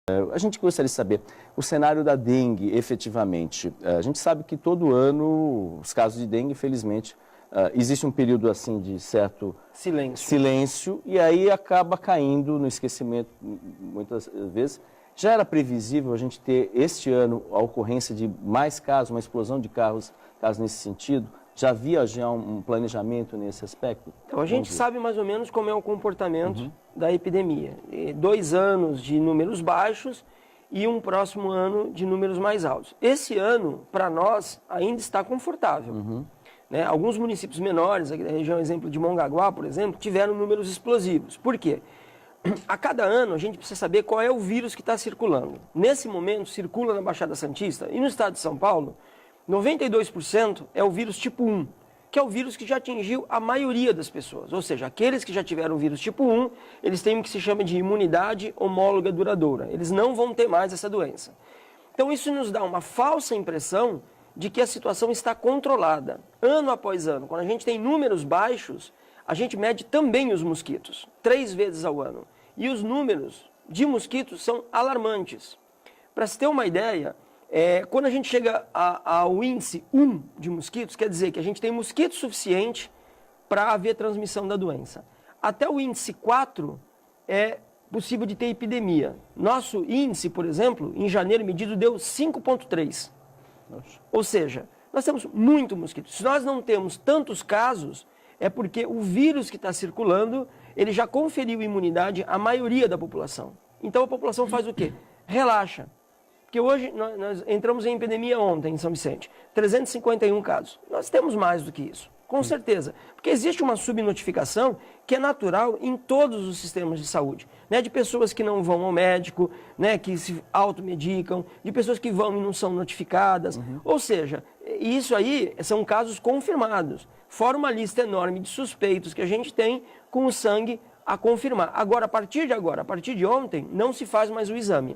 A gente gostaria de saber o cenário da dengue, efetivamente. A gente sabe que todo ano os casos de dengue, infelizmente, existe um período assim de certo silêncio e aí acaba caindo no esquecimento muitas vezes. Já era previsível a gente ter este ano a ocorrência de mais casos, uma explosão de casos nesse sentido? Já havia um planejamento nesse aspecto? Então, a gente sabe mais ou menos como é o comportamento da epidemia. 2 anos de números baixos e um próximo ano de números mais altos. Esse ano, para nós, ainda está confortável. Né? Alguns municípios menores, aqui da região, exemplo de Mongaguá, por exemplo, tiveram números explosivos. Por quê? A cada ano a gente precisa saber qual é o vírus que está circulando. Nesse momento, circula na Baixada Santista e no estado de São Paulo, 92% é o vírus tipo 1, que é o vírus que já atingiu a maioria das pessoas. Ou seja, aqueles que já tiveram o vírus tipo 1, eles têm o que se chama de imunidade homóloga duradoura. Eles não vão ter mais essa doença. Então isso nos dá uma falsa impressão de que a situação está controlada. Ano após ano, quando a gente tem números baixos, a gente mede também os mosquitos, 3 vezes ao ano. E os números de mosquitos são alarmantes. Para se ter uma ideia, quando a gente chega ao índice 1 de mosquitos, quer dizer que a gente tem mosquito suficiente para haver transmissão da doença. Até o índice 4 é possível de ter epidemia. Nosso índice, por exemplo, em janeiro medido deu 5,3. Ou seja, nós temos muito mosquito. Se nós não temos tantos casos, é porque o vírus que está circulando, ele já conferiu imunidade à maioria da população. Então a população faz o quê? Relaxa. Porque hoje, nós entramos em epidemia ontem em São Vicente, 351 casos. Nós temos mais do que isso, com certeza. Porque existe uma subnotificação que é natural em todos os sistemas de saúde. Né? De pessoas que não vão ao médico, né? Que se automedicam, de pessoas que vão e não são notificadas. Ou seja, isso aí são casos confirmados. Fora uma lista enorme de suspeitos que a gente tem com o sangue a confirmar. Agora, a partir de ontem, não se faz mais o exame.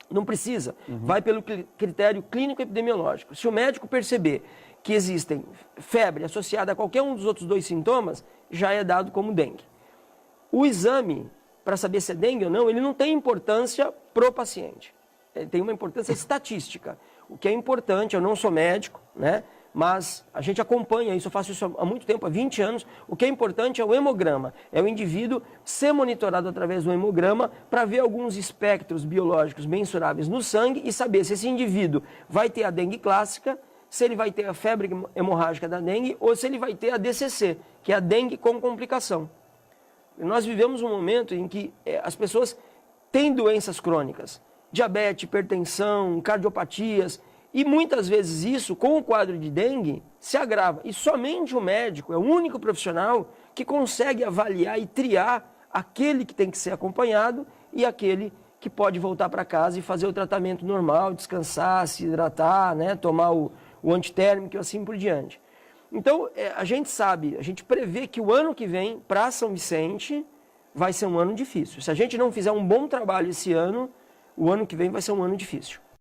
Não precisa, vai pelo critério clínico epidemiológico. Se o médico perceber que existem febre associada a qualquer um dos outros 2 sintomas, já é dado como dengue. O exame, para saber se é dengue ou não, ele não tem importância pro paciente. Ele tem uma importância estatística. O que é importante, eu não sou médico, né? Mas a gente acompanha isso, eu faço isso há muito tempo, há 20 anos. O que é importante é o hemograma, é o indivíduo ser monitorado através do hemograma para ver alguns espectros biológicos mensuráveis no sangue e saber se esse indivíduo vai ter a dengue clássica, se ele vai ter a febre hemorrágica da dengue ou se ele vai ter a DCC, que é a dengue com complicação. Nós vivemos um momento em que as pessoas têm doenças crônicas, diabetes, hipertensão, cardiopatias. E muitas vezes isso, com o quadro de dengue, se agrava. E somente o médico é o único profissional que consegue avaliar e triar aquele que tem que ser acompanhado e aquele que pode voltar para casa e fazer o tratamento normal, descansar, se hidratar, né, tomar o antitérmico e assim por diante. Então, a gente sabe, a gente prevê que o ano que vem, para São Vicente, vai ser um ano difícil. Se a gente não fizer um bom trabalho esse ano, o ano que vem vai ser um ano difícil.